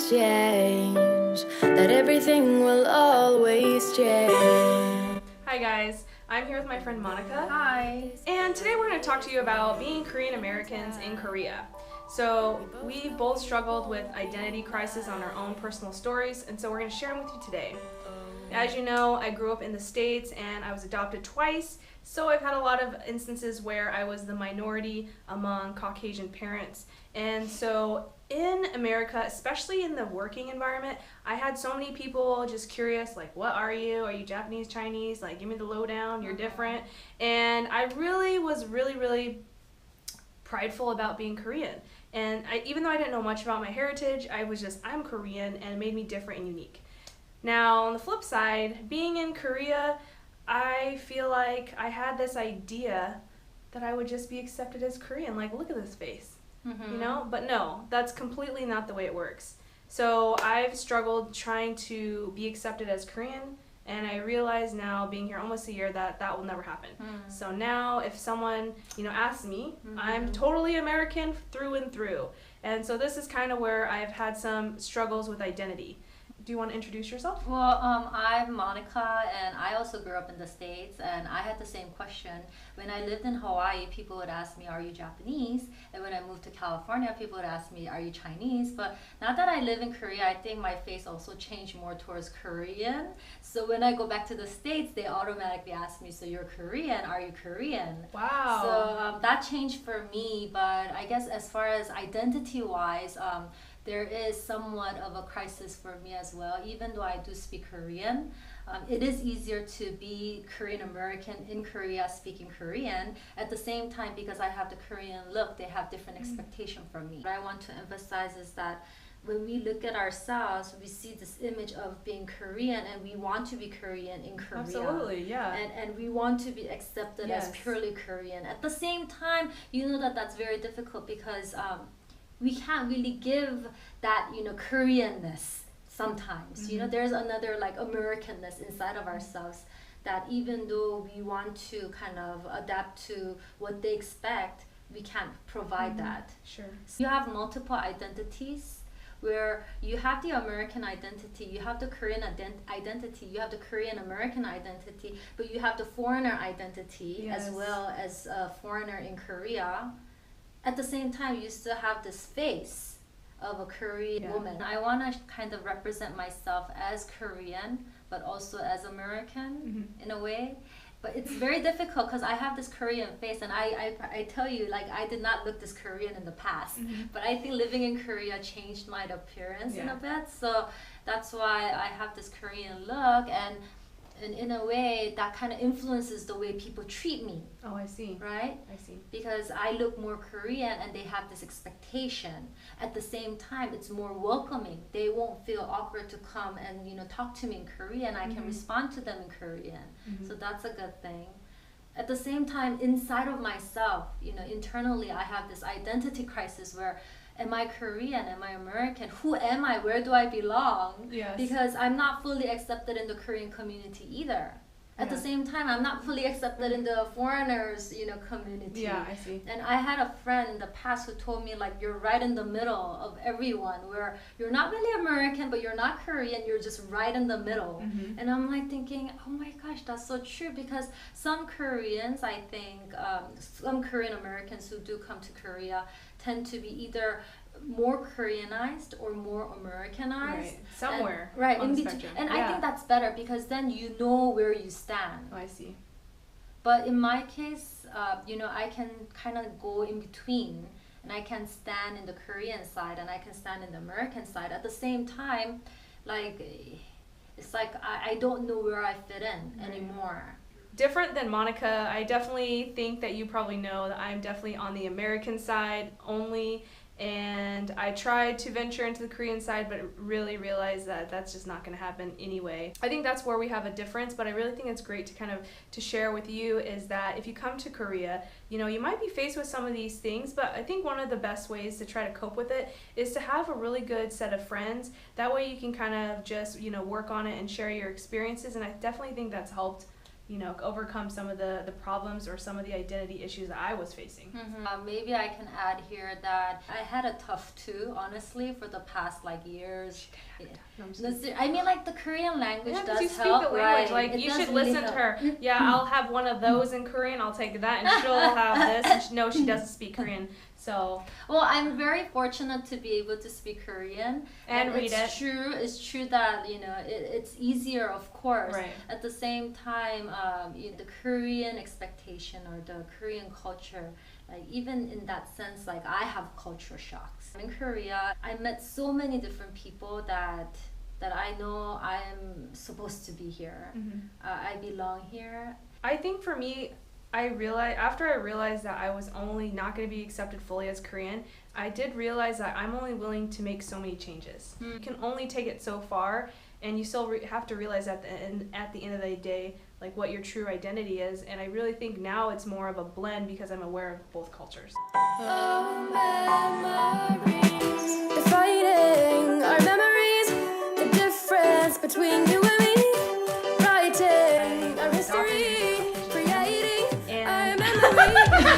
change, that everything will always change. Hi guys, I'm here with my friend Monica. Hi. And today we're going to talk to you about being Korean Americans in Korea. So we both struggled with identity crisis on our own personal stories, and so we're going to share them with you today. As you know, I grew up in the States and I was adopted twice, so I've had a lot of instances where I was the minority among Caucasian parents. And so in America, especially in the working environment, I had so many people just curious, like, what are you? Are you Japanese, Chinese? Like, give me the lowdown, you're different. And I really was really prideful about being Korean. And even though I didn't know much about my heritage, I was just, I'm Korean, and it made me different and unique. Now, on the flip side, being in Korea, I feel like I had this idea that I would just be accepted as Korean. Like, look at this face, you know? But no, that's completely not the way it works. So I've struggled trying to be accepted as Korean, and I realize now, being here almost a year, that that will never happen. So now if someone, asks me, I'm totally American through and through. And so this is kind of where I've had some struggles with identity. Do you want to introduce yourself? Well, I'm Monica, and I also grew up in the States, and I had the same question. When I lived in Hawaii, people would ask me, are you Japanese? And when I moved to California, people would ask me, are you Chinese? But now that I live in Korea, I think my face also changed more towards Korean. So when I go back to the States, they automatically ask me, so you're Korean, are you Korean? Wow. So that changed for me, but I guess as far as identity-wise, there is somewhat of a crisis for me as well. Even though I do speak Korean, it is easier to be Korean American in Korea speaking Korean. At the same time, because I have the Korean look, they have different expectation from me. What I want to emphasize is that when we look at ourselves, we see this image of being Korean, and we want to be Korean in Korea. Absolutely, yeah. And we want to be accepted as purely Korean. At the same time, you know that that's very difficult because we can't really give that, Koreanness sometimes. There's another like Americanness inside of ourselves that even though we want to kind of adapt to what they expect, we can't provide that. Sure. So you have multiple identities where you have the American identity, you have the Korean identity, you have the Korean American identity, but you have the foreigner identity as well as a foreigner in Korea. At the same time, you still have this face of a Korean woman. I want to kind of represent myself as Korean, but also as American in a way. But it's very difficult because I have this Korean face, and I tell you, like, I did not look this Korean in the past. But I think living in Korea changed my appearance in a bit. So that's why I have this Korean look, and in a way that kind of influences the way people treat me. Oh, I see. Right? I see. Because I look more Korean and they have this expectation. At the same time, it's more welcoming. They won't feel awkward to come and talk to me in Korean. I can respond to them in Korean. So that's a good thing. At the same time, inside of myself, internally, I have this identity crisis where, am I Korean? Am I American? Who am I? Where do I belong? Yes. Because I'm not fully accepted in the Korean community either. At the same time, I'm not fully accepted in the foreigners, community. Yeah, I see. And I had a friend in the past who told me, like, you're right in the middle of everyone, where you're not really American, but you're not Korean, you're just right in the middle. And I'm like thinking, oh my gosh, that's so true, because some Koreans, I think, some Korean Americans who do come to Korea tend to be either more Koreanized or more Americanized. Right. Somewhere. And, on in the between. spectrum. And I think that's better because then you know where you stand. Oh, I see. But in my case, I can kind of go in between, and I can stand in the Korean side and I can stand in the American side. At the same time, like, it's like I don't know where I fit in anymore. Different than Monica, I definitely think that you probably know that I'm definitely on the American side only, and I tried to venture into the Korean side, but really realized that that's just not going to happen anyway. I think that's where we have a difference, but I really think it's great to kind of to share with you is that if you come to Korea, you might be faced with some of these things, but I think one of the best ways to try to cope with it is to have a really good set of friends. That way you can kind of just, work on it and share your experiences, and I definitely think that's helped overcome some of the problems or some of the identity issues that I was facing. Maybe I can add here that I had a tough too, honestly, for the past years. I mean, the Korean language does you speak help, the language. right? You should listen to her. Yeah, I'll have one of those in Korean. I'll take that, and she'll have this. And no, she doesn't speak Korean. So. Well, I'm very fortunate to be able to speak Korean and read it. It's true that it's easier, of course. Right. At the same time, the Korean expectation or the Korean culture, even in that sense, I have culture shocks. In Korea, I met so many different people that I know I'm supposed to be here. I belong here. I think for me, after I realized that I was only not going to be accepted fully as Korean, I did realize that I'm only willing to make so many changes. You can only take it so far, and you still have to realize at the end of the day, what your true identity is. And I really think now it's more of a blend because I'm aware of both cultures. Oh, memories, the fighting, our memories, the difference between you and me, writing our history, creating our memories.